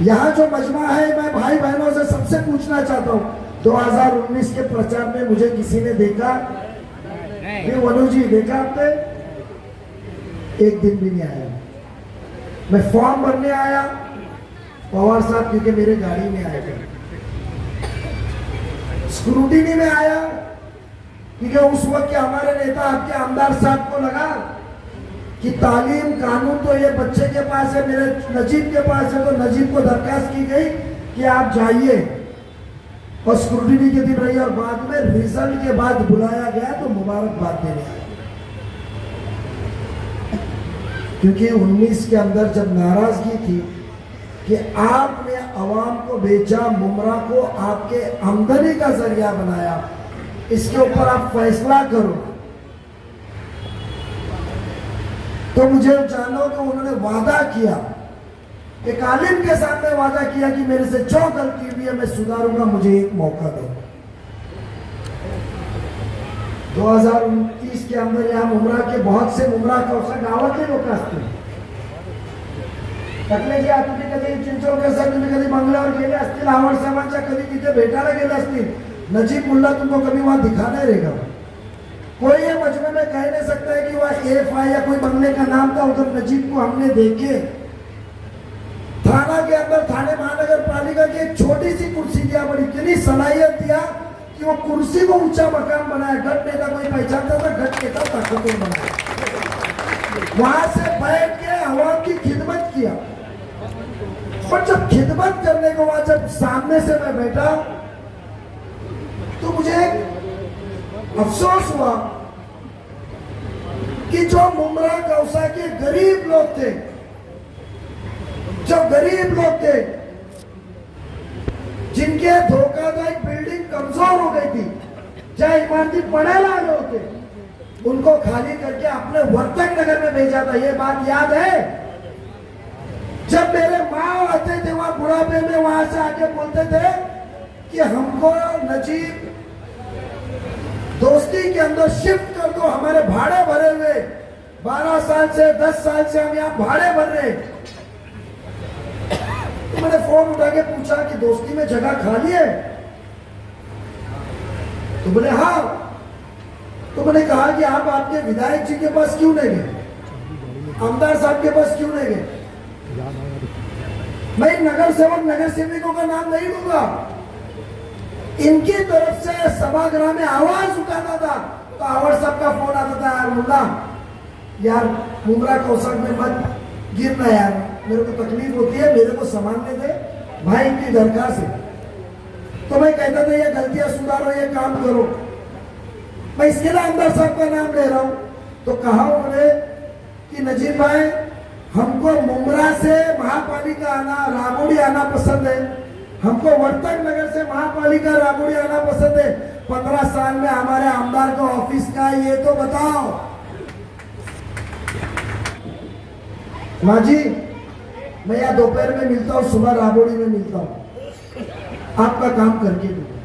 यहाँ जो मजमा है, मैं भाई बहनों से सबसे पूछना चाहता हूँ, 2019 के प्रचार में मुझे किसी ने देखा? ये वनु जी देखा आपने? एक दिन भी नहीं आया। मैं फॉर्म भरने आया, पवार साहब क्योंकि मेरे गाड़ी में आए थे, स्क्रूटिनी में आया क्योंकि उस वक्त के हमारे नेता आपके आमदार साहब को लगा कि तालीम कानून तो ये बच्चे के पास है, मेरे नजीब के पास है, तो नजीब को दरखास्त की गई कि आप जाइए, और स्क्रूटिनी के दिन रही, और बाद में रिजल्ट के बाद बुलाया गया तो मुबारकबाद देने आया। क्योंकि 19 के अंदर जब नाराजगी थी कि आपने अवाम को बेचा, मुमरा को आपके आमदनी का जरिया बनाया, इसके ऊपर आप फैसला करो, तो मुझे जानो कि उन्होंने वादा किया, एक आलिम के सामने वादा किया कि मेरे से जो गलती हुई है मैं सुधारूंगा, मुझे एक मौका दो। 2029 के अंदर यहाँ मुमरा के बहुत से मुमरा कौसा गावातले लोक असतील, टकले जे आता ते कधी चिंचोळकर तुम्ही कधी बंगल्यावर गेले असतील, आवड साहेबांच्या कधी तिथे भेटायला गेले असतील, नजीब मुल्ला तुमको कभी वहां दिखा नहीं रहेगा। कोई ये मजमे में कह नहीं सकता है कि वह AFI या कोई बंगले का नाम था, उधर नजीब को हमने देखे। थाना के अंदर थाने महानगर पालिका की एक छोटी सी कुर्सी दिया, बड़ी इतनी सलाहियत दिया कि वो कुर्सी को ऊंचा मकान बनाया। गट नेता कोई पहचानता था, गट नेता ताकतवर बनाया, वहां से बैठ के आवाम की खिदमत किया। पर जब खिदमत करने को वहां जब सामने से मैं बैठा तो मुझे अफसोस हुआ कि जो मुमरा गौसा के गरीब लोग थे, जो गरीब लोग थे, जिनके धोखादायक बिल्डिंग कमजोर हो गई थी, जहां इमारती पढ़ेला आए होते, उनको खाली करके अपने वर्तक नगर में भेजा था। ये बात याद है? जब मेरे माँ आते थे वहां बुढ़ापे में, वहां से आके बोलते थे कि हमको नजीब दोस्ती के अंदर शिफ्ट कर दो, हमारे भाड़े भरे हुए 12 साल से 10 साल से हम यहाँ भाड़े भर रहे। तो मैंने फोन उठा के पूछा कि दोस्ती में जगह खाली है? तो बोले हाँ। तो मैंने कहा कि आप आपके विधायक जी के पास क्यों नहीं गए, आमदार साहब के पास क्यों नहीं गए? मैं नगर सेवक नगर सेविकों का नाम नहीं लूंगा, इनकी तरफ से सभागृह में आवाज उठाना था तो आवाज साहब का फोन आता था, यार मुल्ला यार मुमरा कौशल में मत गिरना यार, मेरे को तकलीफ होती है, मेरे को संभालने दे, भाई की दरखास्त है। तो मैं कहता था ये गलतियां सुधारो, ये काम करो। मैं इसके लिए आमदार साहब का नाम ले रहा हूं। तो कहा उन्होंने कि नजीब भाई हमको मुमरा से महापालिका आना, रामोड़ी आना पसंद है, हमको वर्तक नगर से महापालिका रामोड़ी आना पसंद है। 15 साल में हमारे आमदार का ऑफिस का ये तो बताओ। माँ जी मैं यहाँ दोपहर में मिलता हूँ, सुबह रामोड़ी में मिलता हूँ, आपका काम करके दूंगा।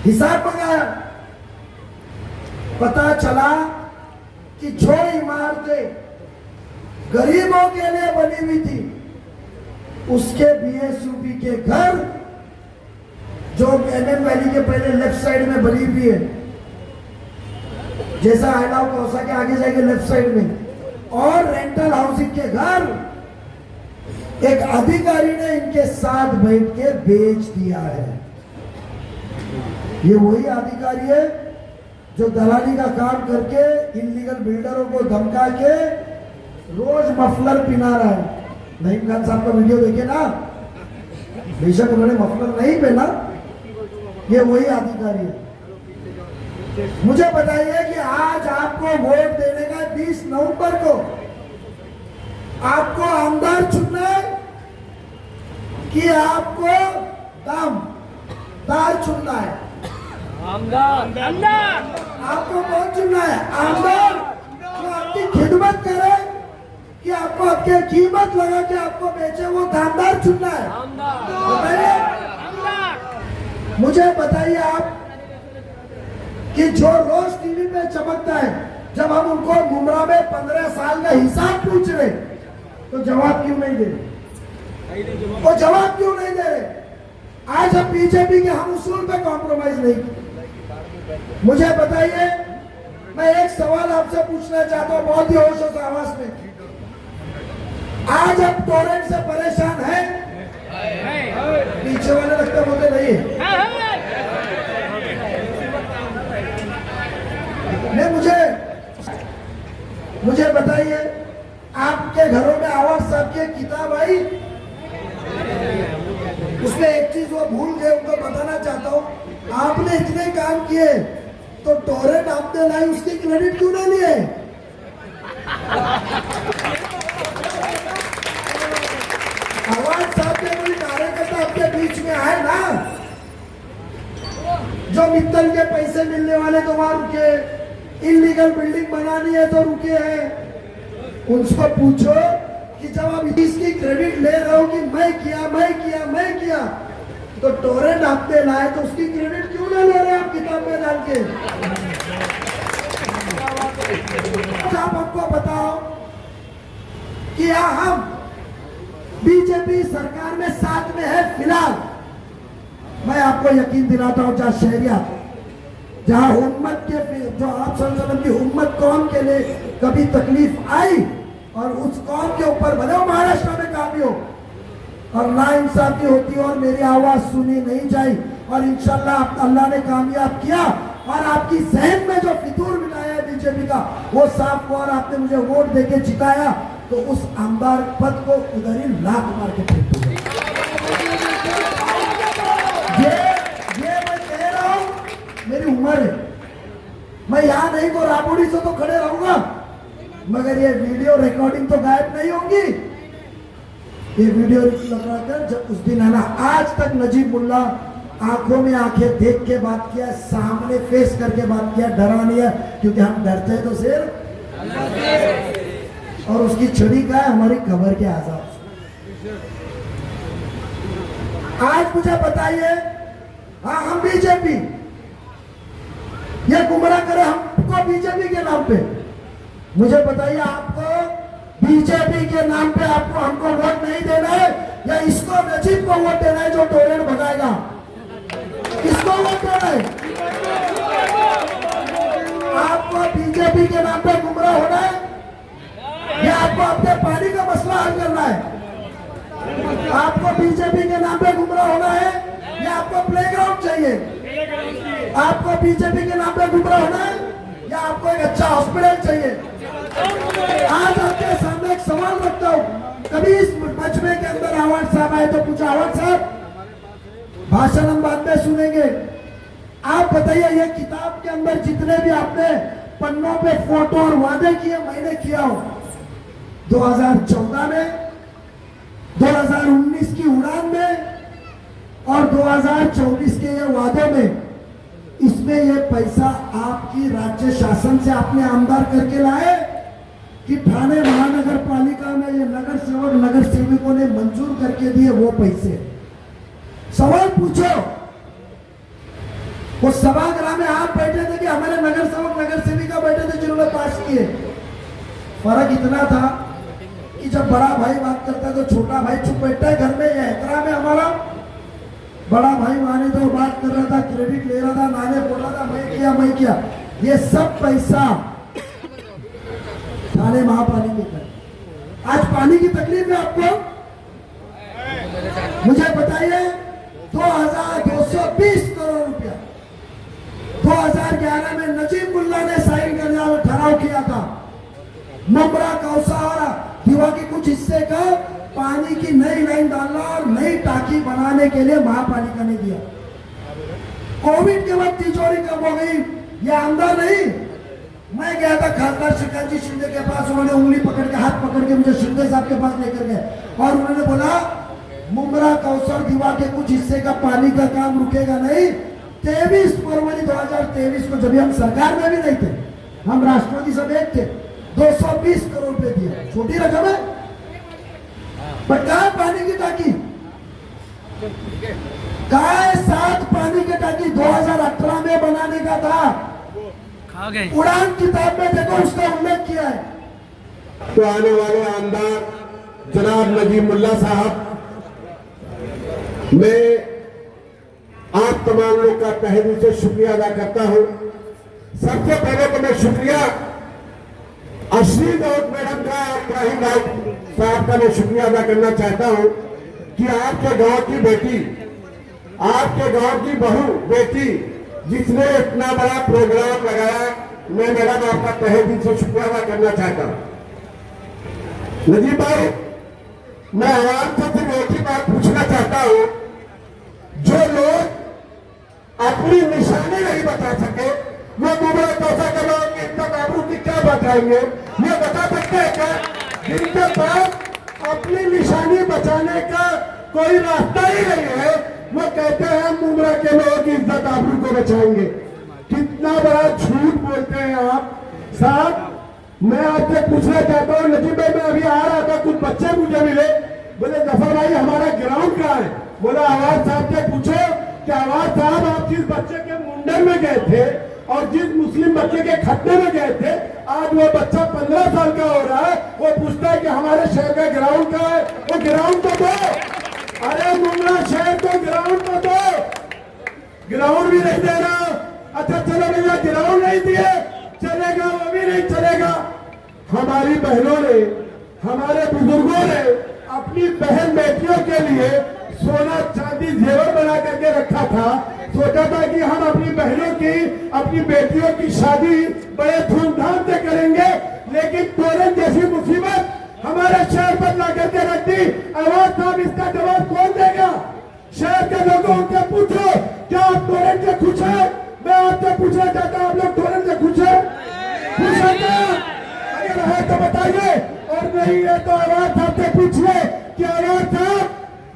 हिसाब मंगाया, पता चला कि जो इमारतें गरीबों के लिए बनी हुई थी, उसके BSUP के घर जो MM वैली के पहले लेफ्ट साइड में बनी हुई है, जैसा आयलाव कौसा के आगे जाएंगे लेफ्ट साइड में, और रेंटल हाउसिंग के घर एक अधिकारी ने इनके साथ बैठ के बेच दिया है। ये वही अधिकारी है जो दलाली का काम करके इलीगल बिल्डरों को धमका के रोज मफलर पिना रहा है। नईम खान साहब का वीडियो देखे ना, बेशक उन्होंने मफलर नहीं पहना, ये वही अधिकारी है। मुझे बताइए कि आज आपको वोट देने का 20 नवंबर को आपको आमदार चुनना है कि आपको दाल चुनना है? आमदार। आपको कौन चुनना है? आमदार जो आपकी खिदमत करे, कि आपको आपके कीमत लगा के आपको बेचे, वो दामदार चुनना है? बताइए मुझे, बताइए आप कि जो रोज टीवी पे चमकता है, जब हम उनको मुमरा में 15 साल का हिसाब पूछ रहे तो जवाब क्यों नहीं दे रहे? वो जवाब क्यों नहीं दे रहे? आज हम बीजेपी के हम उसूल पे कॉम्प्रोमाइज नहीं। मुझे बताइए, मैं एक सवाल आपसे पूछना चाहता हूं बहुत ही होश और आवाज में। आज आप टोरेंट से परेशान हैं? पीछे वाले लगता बोलते नहीं है। नहीं, मुझे बताइए, आपके घरों में आवाज साहब की किताब आई, उसमें एक चीज वो भूल गए, उनको बताना चाहता हूं। आपने इतने काम किए तो टोरेंट आपने लाई, उसकी क्रेडिट क्यों ना लिए? आवाज साहब के कोई कार्यकर्ता आपके बीच में आए ना, जो मित्तल के पैसे मिलने वाले तो वहां रुके, इलीगल बिल्डिंग बनानी है तो रुके हैं। उनको पूछो कि जब आप इसकी क्रेडिट ले रहे हो कि मैं किया, तो टोरेंट आपने लाए तो उसकी क्रेडिट क्यों ना ले रहे आप किताब में डाल के? आप हमको बताओ कि हम बीजेपी सरकार में साथ में है। फिलहाल मैं आपको यकीन दिलाता हूं, जहां शहरिया, जहां उम्मत के, जो आप सल्लल्लाहु की उम्मत कौम के लिए कभी तकलीफ आई और उस कौम के ऊपर भले महाराष्ट्र में काफी हो और नाइंसाफी होती और मेरी आवाज सुनी नहीं जाए, और इंशाल्लाह अल्लाह ने कामयाब किया और आपकी जहन में जो फितूर मिलाया है बीजेपी का वो साफ हुआ और आपने मुझे वोट देके जिताया, तो उस आमदार पद को उधर ही लात मार के फेंक दूंगा। ये मैं कह रहा हूं, मेरी उम्र है, मैं यहां नहीं तो राबोड़ी से तो खड़े रहूंगा, मगर ये वीडियो रिकॉर्डिंग तो गायब नहीं होंगी। ये वीडियो लगा कर जब उस दिन आना, आज तक नजीब मुल्ला आंखों में आंखें देख के बात किया, सामने फेस करके बात किया, डरा नहीं है, क्योंकि हम डरते हैं तो सिर्फ और उसकी छड़ी का है हमारी खबर के आजाद। आज मुझे बताइए, हाँ हम बीजेपी, ये गुमराह करे हमको बीजेपी के नाम पे। मुझे बताइए, आपको बीजेपी के नाम पे आपको हमको वोट नहीं देना है या इसको नजीब को वोट देना है जो टोरेंट भगाएगा? किसको वोट देना है? आपको बीजेपी के नाम पे गुमराह होना है या आपको अपने पानी का मसला हल करना है? आपको बीजेपी के नाम पे गुमराह होना है या आपको प्लेग्राउंड चाहिए? आपको बीजेपी के नाम पे गुमराह होना है या आपको एक अच्छा हॉस्पिटल चाहिए? आज आपके सामने एक सवाल रखता हूं, कभी इस मजमे के अंदर आवाज साहब आए तो पूछा, आवाज साहब भाषण हम बाद में सुनेंगे, आप बताइए ये किताब के अंदर जितने भी आपने पन्नों पे फोटो और वादे किए, मैंने किया हो 2014 में, 2019 की उड़ान में और 2024 के ये वादों में, इसमें ये पैसा आपकी राज्य शासन से आपने आमदार करके लाए कि ठाणे महानगर पालिका में ये नगर सेवक नगर सेविकों ने मंजूर करके दिए वो पैसे? सवाल पूछो। वो सभागृह में आप बैठे थे कि हमारे नगर सेवक नगर सेविका बैठे थे जिन्होंने पास किए? फर्क इतना था कि जब बड़ा भाई बात करता है तो छोटा भाई चुप बैठता है। घर में यह एहतराम है हमारा। बड़ा भाई माने तो बात कर रहा था, क्रेडिट ले रहा था, नाने बोल रहा था मैं किया। ये सब पैसा थाने महापालिका का। आज पानी की तकलीफ है आपको? मुझे बताइए, 2220 करोड़ रुपया 2011 में नजीब मुल्ला ने साइन करने वाला ठहराव किया था। मुमरा कौसा और दीवा के कुछ हिस्से का पानी की नई लाइन डालना और नई टाकी बनाने के लिए महापालिका ने दिया। कोविड के बाद तिजोरी कम हो गई, ये आमदार नहीं। मैं गया था खासदार श्रीकांत जी शिंदे के पास, उन्होंने उंगली पकड़ के हाथ पकड़ के मुझे शिंदे साहब के पास लेकर गए और उन्होंने बोला मुमरा कौसर दीवा के कुछ हिस्से का पानी का काम रुकेगा नहीं। 23 फरवरी 2023 को, जब हम सरकार में भी नहीं थे, हम राष्ट्रपति सब एक थे, 220 करोड़ रुपए दिया। छोटी रकम है, पर कहा पानी की टाकी? कहा 7 पानी की टाकी 2018 में बनाने का था। उड़ान किताब में देखो उसका उल्लेख किया है। तो आने वाले आमदार जनाब नजीब मुल्ला साहब मैं आप तमाम लोग का तहे दिल से शुक्रिया अदा करता हूं। सबसे पहले तो मैं शुक्रिया अश्विनी राउत मैडम का, इब्राहिम राउत साहब का मैं शुक्रिया अदा करना चाहता हूं कि आपके गांव की बेटी, आपके गांव की बहू बेटी जिसने इतना बड़ा प्रोग्राम लगाया, मैं मैडम आपका तहे दिल से शुक्रिया अदा करना चाहता हूं। नजीब भाई, मैं आवाम से सिर्फ एक ही बात पूछना चाहता हूं, जो लोग अपनी निशानी नहीं बता सके वो मुबरा कैसा करवाएंगे, इनका काबू की क्या बताएंगे, ये बता सकते हैं क्या? जिनके पास अपनी निशानी बचाने का कोई रास्ता ही नहीं है, वो कहते हैं हम मुबरा के लोगों की इज्जत आबरू को बचाएंगे। कितना बड़ा झूठ बोलते हैं आप साहब। मैं आपसे पूछना चाहता हूँ, नजीब भाई, मैं अभी आ रहा था, कुछ बच्चे मुझे मिले, बोले जफर भाई हमारा ग्राउंड कहाँ है? बोला आवाज साहब से पूछो कि आवाज साहब आप जिस बच्चे के मुंडन में गए थे और जिस मुस्लिम बच्चे के खतने में गए थे, आज वो बच्चा 15 साल का हो रहा है, वो पूछता है कि हमारे शहर का ग्राउंड कहाँ है? वो ग्राउंड तो दो। अरे मुंगला शहर को ग्राउंड तो दो, ग्राउंड भी नहीं दे रहा। अच्छा चलो भैया, ग्राउंड नहीं दिए चलेगा, वो भी नहीं चलेगा। हमारी बहनों ने, हमारे बुजुर्गों ने अपनी बहन बेटियों के लिए सोना चांदी जेवर बना करके रखा था। सोचा था कि हम अपनी बहनों की, अपनी बेटियों की शादी बड़े धूमधाम से करेंगे, लेकिन तोरण जैसी मुसीबत हमारे शहर पर ला करके रख दी। आवाज साहब, इसका जवाब कौन देगा? शहर के लोगों से पूछो, क्या आप तोरण से खुश हैं? मैं आपसे पूछना चाहता हूँ, आप लोग तोरण से खुश हैं? खुश है क्या? अगर है तो बताइए, और नहीं है तो आवाज साहब से पूछिए कि आवाज साहब,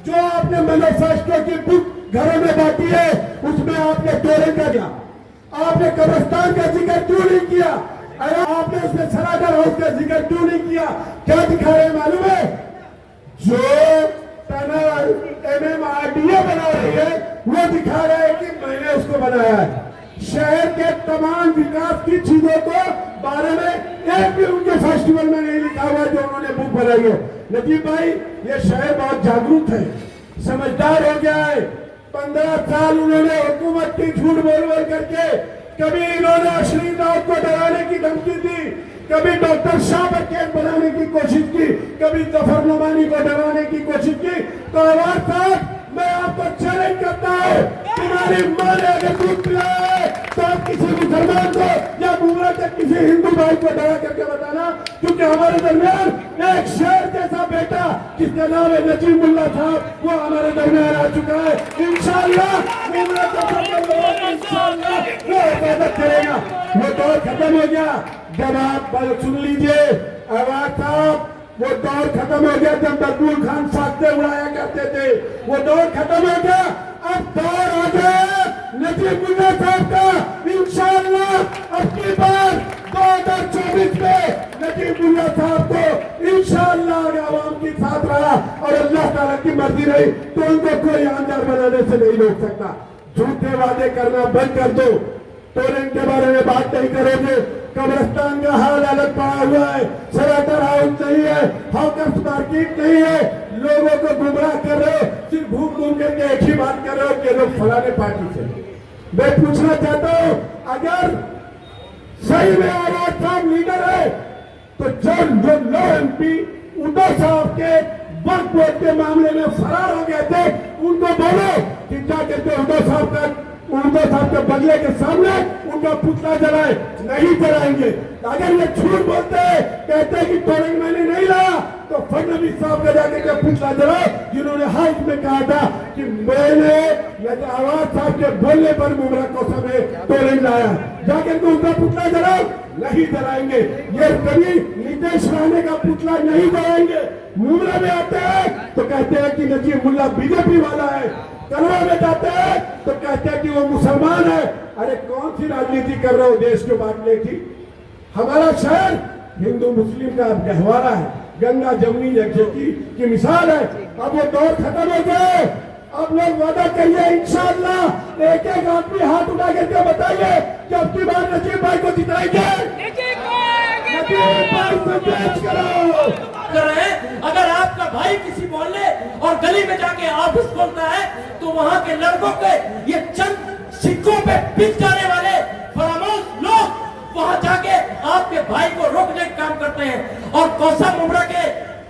जो आपने मैनिफेस्टो की बुक घरों में बांटी है, उसमें आपने तोरण का दिया, आपने कब्रिस्तान का जिक्र क्यों नहीं किया? अरे आपने उसमें सरागर हाउस का जिक्र क्यों नहीं किया? क्या दिखा रहे हैं मालूम है? जो टनल MMRDA बना रही है, वो दिखा रहा है कि मैंने उसको बनाया है। शहर के तमाम विकास की चीजों को बारे में एक भी उनके फेस्टिवल में नहीं लिखा हुआ जो उन्होंने बुक बनाई है। नजीब भाई, ये शहर बहुत जागरूक है, समझदार हो गया है। 15 साल उन्होंने हुकूमत की झूठ बोल बोल करके, कभी इन्होंने अश्विनी राउत को डराने की धमकी दी, कभी डॉक्टर शाह पर केस बनाने की कोशिश की, कभी जफर नोमानी को डराने की कोशिश की। तो आवाज साहब, मैं आपको चैलेंज करता हूँ, तुम्हारी मां ने अगर दूध पिलाया तो आप किसी मुसलमान को या मुमरा के किसी हिंदू भाई को डरा करके बताना, क्योंकि हमारे दरमियान एक शेर जैसा बेटा जिसका नाम है नजीब मुल्ला साहब, वो हमारे दरमियान आ चुका है। इंशाअल्लाह मुमरा के इंशाअल्लाह वो हिफाजत करेगा। वो दौर खत्म हो गया। जब आप सुन लीजिए आवाज साहब, वो दौर खत्म हो गया जब मकबूल खान फाख्ते उड़ाया करते थे, वो दौर खत्म हो गया। अब दौर आ गया नजीब मुल्ला साहब का। इंशाअल्लाह अपनी बार 2024 में नजीब मुल्ला साहब को इंशाअल्लाह आवाम के साथ रहा और अल्लाह ताला की मर्जी रही तो उनको कोई आमदार बनाने से नहीं रोक सकता। झूठे वादे करना बंद कर दो। तोरण के बारे में बात नहीं करोगे, कब्रिस्तान का हाल अलग पड़ा हुआ है, सराटर हाउस नहीं है, हॉकर्स मार्केट नहीं है, लोगों को गुमराह कर रहे हो, सिर्फ घूम घूम करके एक ही बात कर रहे हो कि लोग फलाने पार्टी से। मैं पूछना चाहता हूं, अगर सही में आवाज साहब लीडर है तो जो लो MP उद्धव साहब के वक्त बोर्ड के मामले में फरार हो गए थे, उनको बोलो कि क्या कहते उद्धव साहब के बदले के सामने उनका पुतला जलाए। नहीं जलाएंगे। अगर ये झूठ बोलते हैं, कहते हैं कि तोरण मैंने नहीं लाया, तो फडणवीस साहब का जाकर के पुतला जलाए, जिन्होंने हाल में कहा था कि मैंने आवाज साहब के बोलने पर मुमरा कोसा में तोरण लाया, जाकर के उनका पुतला जलाओ। नहीं जलाएंगे। ये कभी नीतीश राणे का पुतला नहीं जलाएंगे। मुमरा में आते हैं तो कहते हैं कि नजीब मुल्ला बीजेपी वाला है, कलवा में जाते हैं तो कहते हैं कि वो मुसलमान है। अरे कौन सी राजनीति कर रहे हो देश को बांटने की? हमारा शहर हिंदू मुस्लिम का गहवारा है, गंगा जमुनी यज्ञ की मिसाल है। अब वो दौर खत्म हो गए। अब लोग वादा करिए इंशाअल्लाह, एक एक आदमी हाथ उठा करके बताइए कि अब की बार नजीब भाई को जिताएंगे। कर रहे हैं। अगर आपका भाई किसी मोहल्ले और गली में जाके ऑफिस खोलता है तो वहां के लड़कों के ये चंद सिक्कों पे बिक जाने वाले फरामोश लोग वहां जाके आपके भाई को रोकने का काम करते हैं। और कौसा मुमरा के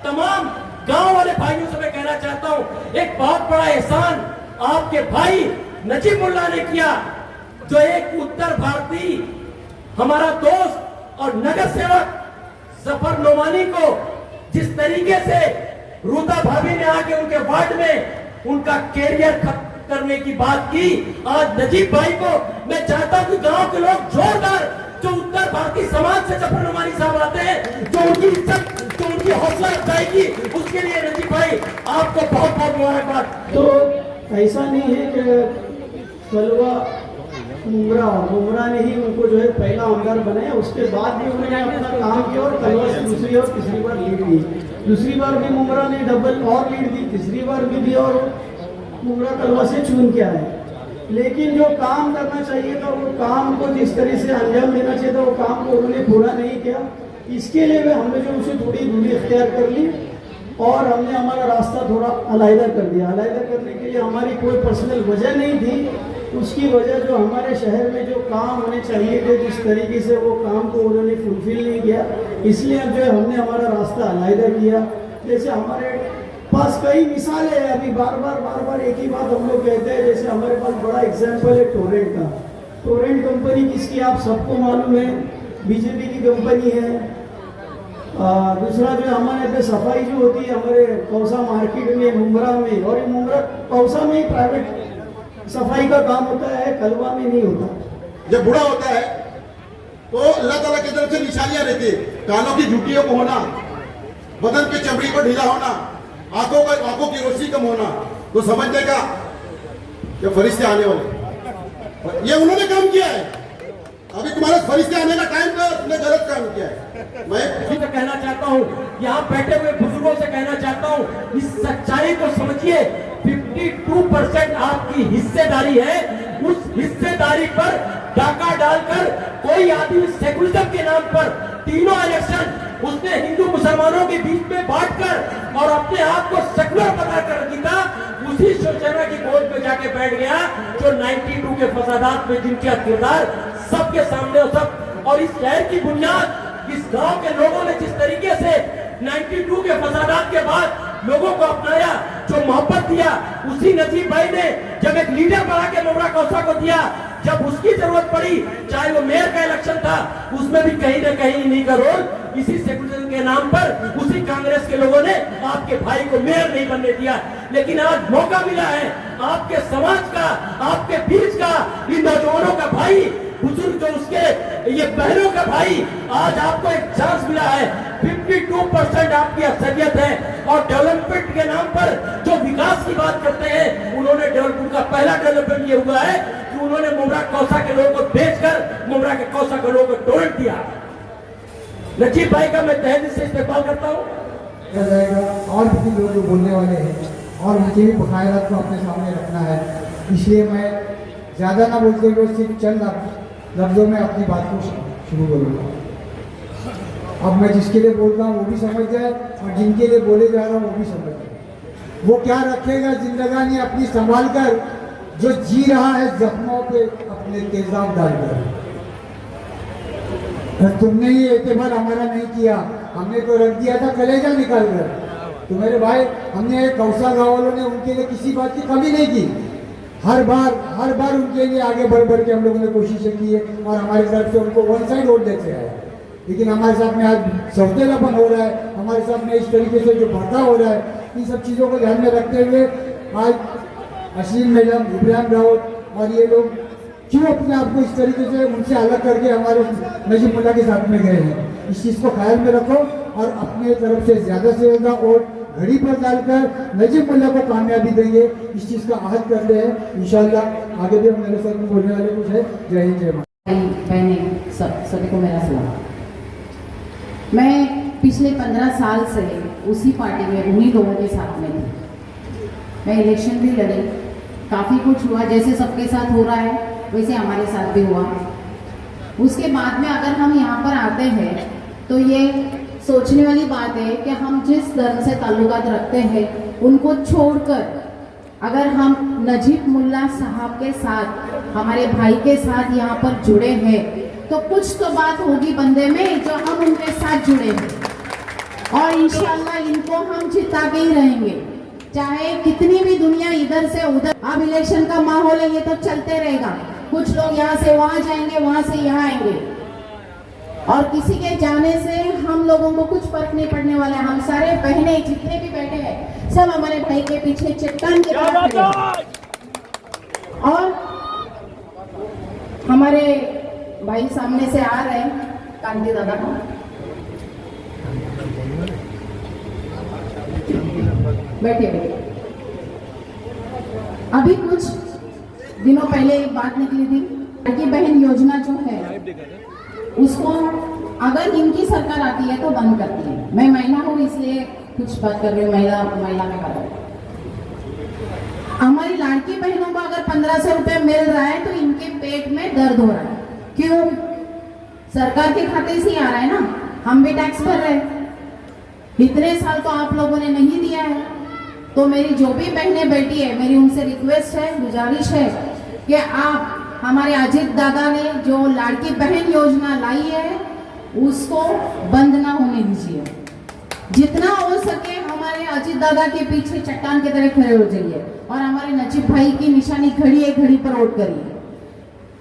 तमाम गांव वाले भाइयों से मैं कहना चाहता हूं, एक बहुत बड़ा एहसान आपके भाई नजीब मुल्ला ने किया, जो एक उत्तर भारतीय हमारा दोस्त और नगर सेवक जफर नोमानी को जिस तरीके से रूता भाभी ने आके उनके वार्ड में उनका कैरियर खत्म करने की बात की, आज नजीब भाई को मैं चाहता हूं कि गांव के लोग जोरदार, जो उत्तर भारतीय समाज से जफर नोमानी साहब आते हैं, जो उनकी इज्जत, जो उनकी हौसला अफजाई की, उसके लिए नजीब भाई आपको बहुत बहुत मुबारकबाद। तो ऐसा नहीं है कि कलवा मुमरा ने ही उनको जो है पहला आमदार बनाया, उसके बाद भी उन्होंने अपना काम किया और कलवा से दूसरी और तीसरी बार लीड दी। दूसरी बार भी मुमरा ने डबल और लीड दी, तीसरी बार भी दी और मुमरा कलवा से चुन के आए। लेकिन जो काम करना चाहिए था वो काम को जिस तरह से अंजाम देना चाहिए था वो काम को उन्होंने पूरा नहीं किया। इसके लिए हमने जो उसे थोड़ी दूरी इख्तियार कर ली और हमने हमारा रास्ता थोड़ा अलहदा कर दिया। अलहदा करने के लिए हमारी कोई पर्सनल वजह नहीं थी, उसकी वजह जो हमारे शहर में जो काम होने चाहिए थे जिस तरीके से वो काम को उन्होंने फुलफिल नहीं किया, इसलिए अब जो है हमने हमारा रास्ता अलहदा किया। जैसे हमारे पास कई मिसालें हैं, अभी बार बार एक ही बात हम लोग कहते हैं। जैसे हमारे पास बड़ा एग्जाम्पल है टोरेंट का। टोरेंट कंपनी किसकी आप सबको मालूम है, बीजेपी की कंपनी है। दूसरा जो हमारे यहाँ पे सफाई जो होती है हमारे कौसा मार्केट में, मुमरा में, और ये मुमरा कौसा में ही प्राइवेट सफाई का काम होता है, कलवा में नहीं होता। जब बूढ़ा होता है तो अल्लाह ताला की तरफ से निशानियां रहती है, कानों की झुर्रियों को होना, बदन के चमड़ी को ढीला होना, आंखों की रोशनी कम होना, तो समझने का ये फरिश्ते आने वाले, ये उन्होंने काम किया है। अभी तुम्हारे फरिश्ते आने का टाइम था, तुमने गलत काम किया है। मैं तो कहना चाहता हूँ, यहाँ बैठे हुए बुजुर्गों से कहना चाहता हूँ, इस सच्चाई को समझिए। 52% आपकी हिस्सेदारी है, उस हिस्सेदारी पर डाका डालकर कोई आदमी सेकुलरिज्म के नाम पर तीनों इलेक्शन उसने हिंदू मुसलमानों के बीच में बांटकर और अपने आप को सेकुलर बता कर जीता, उसी शिवसेना की गोद में जाके बैठ गया जो 92 के फसादात में जिनका किरदार सबके सामने और इस शहर की बुनियाद इस गांव के लोगों ने जिस तरीके से 92 के फसादात के बाद लोगों को अपनाया, जो मोहब्बत दिया, उसी नजीब भाई ने जब एक लीडर बना के मुमरा कौसा को दिया, जब उसकी जरूरत पड़ी, चाहे वो मेयर का इलेक्शन था, उसमें भी कहीं ना कहीं इन्हीं का रोल, इसी सेकुलरिज्म के नाम पर उसी कांग्रेस के लोगों ने आपके भाई को मेयर नहीं बनने दिया। लेकिन आज मौका मिला है आपके समाज का, आपके बीच का, इन नौजवानों का भाई, बुजुर्ग जो उसके ये बहनों का भाई, आज आपको एक चांस मिला है। 52% आपकी अक्सरियत है और डेवलपमेंट के नाम पर जो विकास की बात करते हैं, उन्होंने डेवलपमेंट का पहला डेवलपमेंट ये हुआ है कि उन्होंने मुमरा कौसा के लोगों को बेचकर मुमरा के कौसा के लोगों को टोरेंट दिया। नजीब भाई का मैं तहे दिल से इस्तेमाल करता हूँ। और भी लोग जो बोलने वाले हैं और मुझे भी बकायदा को अपने सामने रखना है, इसलिए मैं ज़्यादा ना बोलते हुए सिर्फ चंद लफ्ज़ों में अपनी बात को शुरू करूँगा। अब मैं जिसके लिए बोल रहा हूँ वो भी समझ जाए और जिनके लिए बोले जा रहा हूँ वो भी समझ जाए। वो क्या रखेगा जिंदगानी अपनी संभाल कर, जो जी रहा है जख्मों पे अपने तेजाब डालकर। तुमने ये एतबार हमारा नहीं किया, हमने तो रख दिया था कलेजा निकाल कर। तो मेरे भाई, हमने कौसा गाँव वालों ने उनके लिए किसी बात की कमी नहीं की। हर बार उनके लिए आगे बढ़ के हम लोगों ने कोशिशें की है और हमारी तरफ से उनको वन साइड वोट देते हैं। लेकिन हमारे साथ में आज सौतेलापन हो रहा है, हमारे साथ में इस तरीके से जो भड़का हो रहा है, इन सब चीज़ों को ध्यान में रखते हुए आज असीम मैडम, इब्राहिम राउत और ये लोग क्यों अपने आप को इस तरीके से उनसे अलग करके हमारे नजीब मुल्ला के साथ में गए हैं। इस चीज़ को ख्याल में रखो और अपने तरफ से ज़्यादा वोट घड़ी पर डालकर नजीब मुल्ला को कामयाबी देंगे, इस चीज़ का आहद करते हैं इंशाअल्लाह। आगे भी हम मेरे साथ में बोलने वाले कुछ है। जय हिंद, जय माता। बहने सभी को मेरा सलाम। मैं पिछले 15 साल से उसी पार्टी में उन्हीं लोगों के साथ में थी। मैं इलेक्शन भी लड़ी, काफ़ी कुछ हुआ, जैसे सबके साथ हो रहा है वैसे हमारे साथ भी हुआ। उसके बाद में अगर हम यहाँ पर आते हैं तो ये सोचने वाली बात है कि हम जिस धर्म से ताल्लुकात रखते हैं उनको छोड़कर अगर हम नजीब मुल्ला साहब के साथ, हमारे भाई के साथ यहाँ पर जुड़े हैं तो कुछ तो बात होगी बंदे में जो हम उनके साथ जुड़े हैं और इंशाल्लाह इनको हम जिता के ही रहेंगे, चाहे कितनी भी दुनिया इधर से उधर। अब इलेक्शन का माहौल है, ये तो चलते रहेगा, कुछ लोग यहाँ से वहां जाएंगे, वहां से यहाँ आएंगे और किसी के जाने से हम लोगों को कुछ फर्क नहीं पड़ने वाला है। हम सारे बहने जितने भी बैठे हैं सब हमारे भाई के पीछे चट्टान की तरह खड़े हैं। और हमारे भाई सामने से आ रहे हैं, कांति दादा को बैठिए बैठिए। अभी कुछ दिनों पहले एक बात निकली थी, लड़की बहन योजना जो है उसको अगर इनकी सरकार आती है तो बंद करती है। मैं महिला हूँ इसलिए कुछ बात कर रही हूँ, महिला में बात। हमारी लड़की बहनों को अगर 1500 रुपए मिल रहा है तो इनके पेट में दर्द हो रहा है। क्यों? सरकार के खाते से ही आ रहा है ना, हम भी टैक्स भर रहे हैं। इतने साल तो आप लोगों ने नहीं दिया है। तो मेरी जो भी बहनें बैठी है, मेरी उनसे रिक्वेस्ट है, गुजारिश है कि आप हमारे अजीत दादा ने जो लाड़की बहन योजना लाई है उसको बंद ना होने दीजिए। जितना हो सके हमारे अजीत दादा के पीछे चट्टान की तरह खड़े हो जाइए और हमारे नजीब भाई की निशानी घड़ी एक घड़ी पर वोट करिए।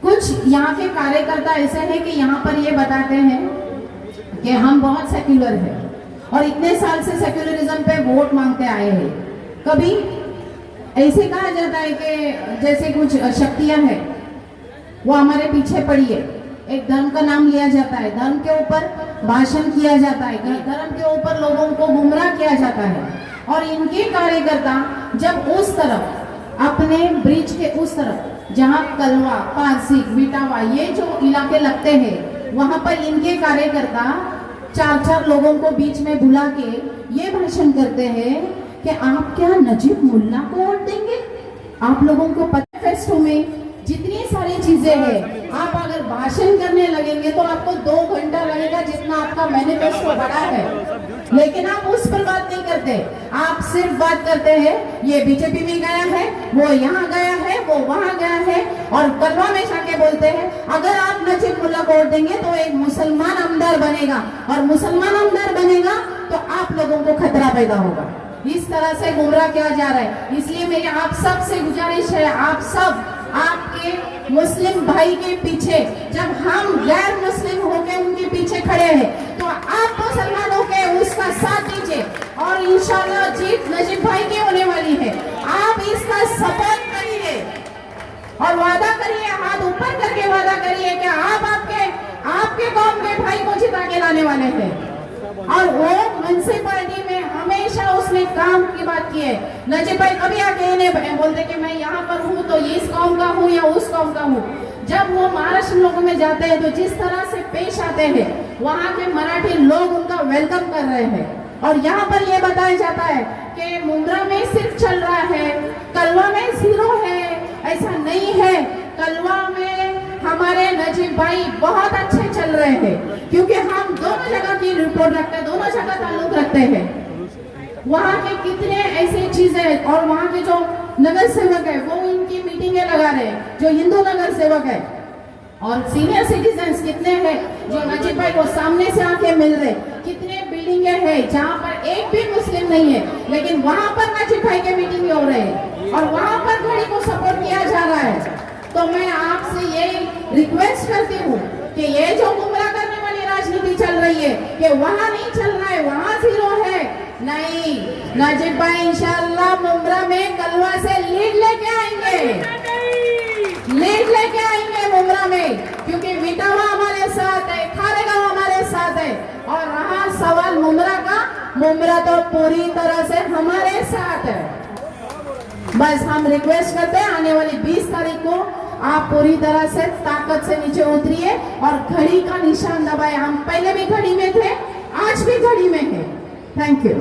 कुछ यहाँ के कार्यकर्ता ऐसे हैं कि यहाँ पर ये बताते हैं कि हम बहुत सेक्युलर हैं और इतने साल से सेक्युलरिज्म पे वोट मांगते आए हैं। कभी ऐसे कहा जाता है कि जैसे कुछ शक्तियां हैं वो हमारे पीछे पड़ी है, एक धर्म का नाम लिया जाता है, धर्म के ऊपर भाषण किया जाता है, धर्म के ऊपर लोगों को गुमराह किया जाता है और इनके कार्यकर्ता जब उस तरफ अपने ब्रिज के उस तरफ जहां कलवा, पारसी, विटावा ये जो इलाके लगते हैं वहां पर इनके कार्यकर्ता 4-4 लोगों को बीच में बुला के ये भाषण करते हैं कि आप क्या नजीब मुल्ला को वोट देंगे? आप लोगों को मैनिफेस्टो में जितनी सारी चीजें हैं, आप अगर भाषण करने लगेंगे तो आपको 2 घंटा लगेगा जितना आपका मैनिफेस्टो बड़ा है, लेकिन आप उस पर बात नहीं करते। आप सिर्फ बात करते हैं ये बीजेपी में गया है, वो यहाँ गया है, वो वहां गया है और कलवा में जाके बोलते हैं अगर आप नजीब मुल्ला को वोट देंगे तो एक मुसलमान आमदार बनेगा और मुसलमान आमदार बनेगा तो आप लोगों को खतरा पैदा होगा। इस तरह से गुमराह किया जा रहा है। इसलिए मेरी आप सब से गुजारिश है, आप सब आपके मुस्लिम भाई के पीछे, जब हम गैर मुस्लिम होके उनके पीछे खड़े हैं तो आप मुसलमान होके उसका साथ दीजिए और इंशाल्लाह जीत नजीब भाई की होने वाली है। आप इसका सपोर्ट करिए और वादा करिए, हाथ ऊपर करके वादा करिए कि आप आपके कौम के भाई को जिता के लाने वाले हैं। और वो म्युनिसिपैलिटी में हमेशा उसने काम की बात की है। नजीब भाई कभी आके नहीं बोलते कि मैं यहाँ पर हूँ तो ये इस कौम का हूँ या उस कौम का हूँ। जब वो महाराष्ट्र लोगों में जाते हैं तो जिस तरह से पेश आते हैं वहाँ के मराठी लोग उनका वेलकम कर रहे हैं। और यहाँ पर ये बताया जाता है कि मुंद्रा में सिर्फ चल रहा है, कलवा में 0 है। ऐसा नहीं है, कलवा में हमारे नजीब भाई बहुत अच्छे चल रहे हैं क्योंकि हम दोनों जगह की रिपोर्ट रखते हैं, दोनों जगह ताल्लुक रखते हैं। वहाँ के कितने ऐसी चीजें और वहाँ के जो नगर सेवक है वो इनकी मीटिंगें लगा रहे हैं, जो हिंदू नगर सेवक है और सीनियर सिटीजन्स कितने हैं जो नजीब भाई को सामने से आके मिल रहे। कितने बिल्डिंगे हैं जहाँ पर एक भी मुस्लिम नहीं है लेकिन वहाँ पर नजीब भाई के मीटिंग हो रहे हैं और वहाँ पर घड़ी को सपोर्ट किया जा रहा है। तो मैं आपसे ये रिक्वेस्ट करती हूँ कि ये जो गुमराह करने वाली राजनीति चल रही है कि वहाँ नहीं चल रहा है, वहाँ 0 है, नहीं। नजीब भाई इंशाल्लाह मुंब्रा में कलवा से लीड लेके आएंगे, लीड लेके आएंगे मुंब्रा में, क्योंकि विटावा हमारे साथ है, खारेगांव हमारे साथ है। और रहा सवाल मुंब्रा का, मुंब्रा तो पूरी तरह से हमारे साथ है। बस हम रिक्वेस्ट करते हैं आने वाली 20 तारीख को आप पूरी तरह से ताकत से नीचे उतरिए और घड़ी का निशान दबाए। हम पहले भी घड़ी में थे, आज भी घड़ी में है। Thank you.